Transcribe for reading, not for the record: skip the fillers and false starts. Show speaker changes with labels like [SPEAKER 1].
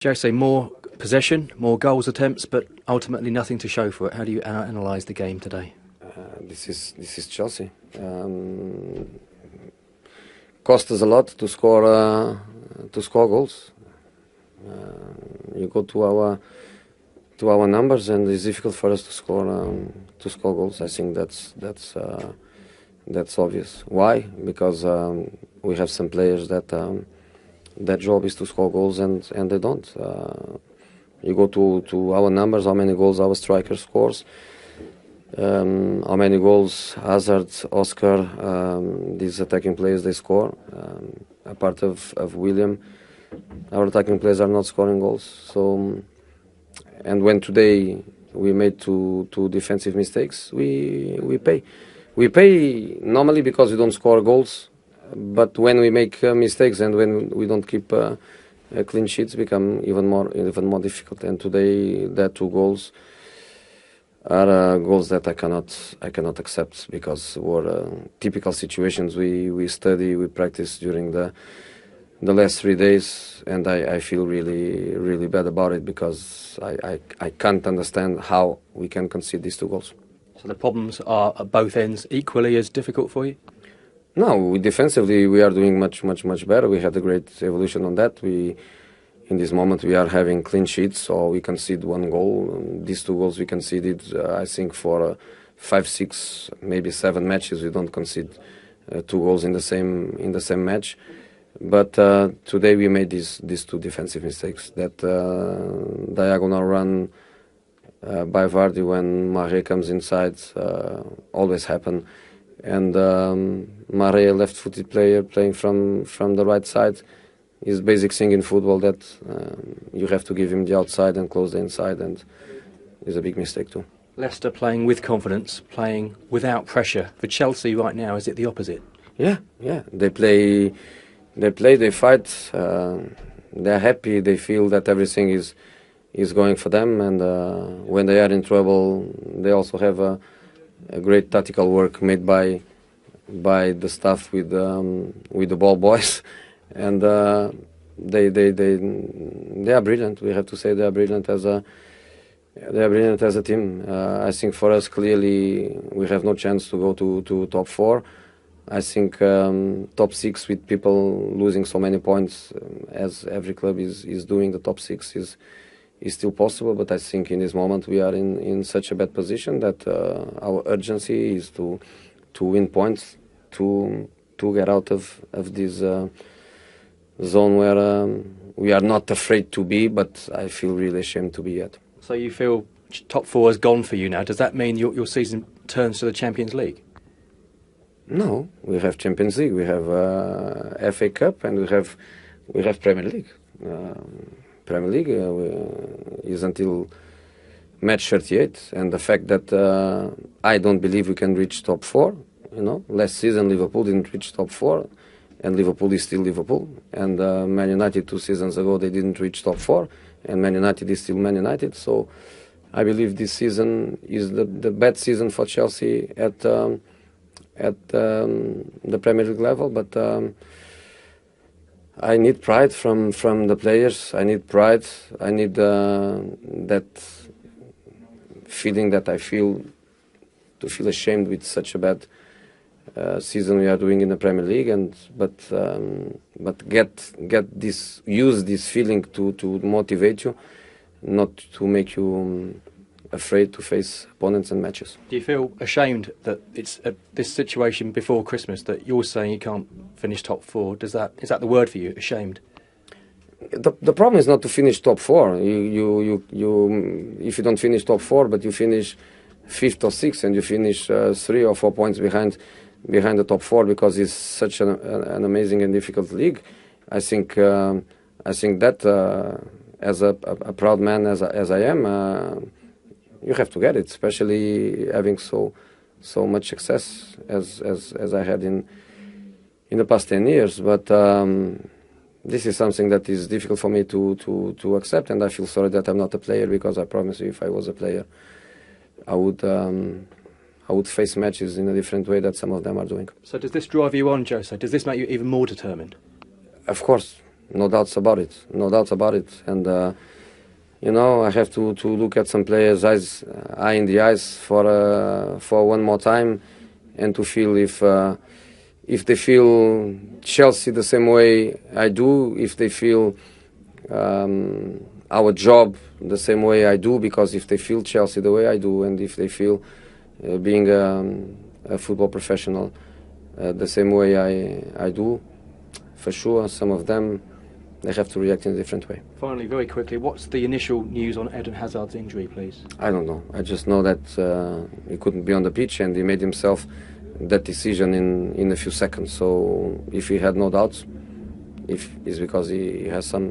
[SPEAKER 1] Jose, more possession, more goals attempts, but ultimately nothing to show for it. How do you analyse the game today?
[SPEAKER 2] This is Chelsea. Cost us a lot to score goals. You go to our numbers, and it's difficult for us to score goals. I think that's obvious. Why? Because we have some players that their job is to score goals, and they don't. You go to our numbers, how many goals our striker scores, how many goals Hazard, Oscar, these attacking players they score. A part of William, our attacking players are not scoring goals. So, and when today we made two defensive mistakes, we pay. We pay normally because we don't score goals, but when we make mistakes and when we don't keep clean sheets, become even more difficult. And today, that 2 goals are goals that I cannot accept, because were typical situations we study, we practice during the last 3 days, and I feel really bad about it, because I can't understand how we can concede these 2 goals.
[SPEAKER 1] So the problems are at both ends equally as difficult for you?
[SPEAKER 2] No, defensively we are doing much better. We had a great evolution on that. In this moment we are having clean sheets, so we concede 1 goal. These 2 goals we conceded, I think for 5, 6, maybe 7 matches we don't concede 2 goals in the same match. But today we made these 2 defensive mistakes. That diagonal run by Vardy when Mare comes inside always happen, and Mare, a left-footed player playing from the right side, is basic thing in football that you have to give him the outside and close the inside, and is a big mistake too.
[SPEAKER 1] Leicester playing with confidence, playing without pressure. For Chelsea right now, is it the opposite?
[SPEAKER 2] Yeah. They play, they fight. They're happy. They feel that everything is going for them, and when they are in trouble, they also have a great tactical work made by the staff with the ball boys, and they are brilliant. We have to say they are brilliant as a team. I think for us, clearly we have no chance to go to top 4. I think top 6, with people losing so many points as every club is doing, the top 6 is still possible. But I think in this moment we are in such a bad position that our urgency is to win points, to get out of this zone where we are not afraid to be, but I feel really ashamed to be at.
[SPEAKER 1] So you feel top 4 is gone for you now. Does that mean your season turns to the Champions League?
[SPEAKER 2] No, we have Champions League, we have FA Cup, and we have Premier League. Premier League is until match 38, and the fact that I don't believe we can reach top 4. Last season Liverpool didn't reach top 4, and Liverpool is still Liverpool. And Man United 2 seasons ago, they didn't reach top 4, and Man United is still Man United. So I believe this season is the bad season for Chelsea at the Premier League level, but I need pride from the players. I need pride. I need that feeling that I feel, to feel ashamed with such a bad season we are doing in the Premier League, but use this feeling to motivate you, not to make you afraid to face opponents and matches.
[SPEAKER 1] Do you feel ashamed that it's this situation before Christmas that you're saying you can't finish top 4? Is that the word for you, ashamed?
[SPEAKER 2] The problem is not to finish top 4. You if you don't finish top 4, but you finish 5th or 6th, and you finish 3 or 4 points behind the top 4, because it's such an amazing and difficult league. I think that as a proud man as I am, you have to get it, especially having so much success as I had in the past 10 years. But this is something that is difficult for me to accept, and I feel sorry that I'm not a player, because I promise you, if I was a player, I would face matches in a different way that some of them are doing.
[SPEAKER 1] So does this drive you on, Jose? Does this make you even more determined?
[SPEAKER 2] Of course. No doubts about it. No doubts about it. And you know, I have to look at some players' eye in the eyes for one more time, and to feel if they feel Chelsea the same way I do, if they feel our job the same way I do, because if they feel Chelsea the way I do, and if they feel being a football professional the same way I do, for sure, some of them, they have to react in a different way.
[SPEAKER 1] Finally, very quickly, what's the initial news on Eden Hazard's injury, please?
[SPEAKER 2] I don't know. I just know that he couldn't be on the pitch, and he made himself that decision in a few seconds. So if he had no doubts, if it's because he has some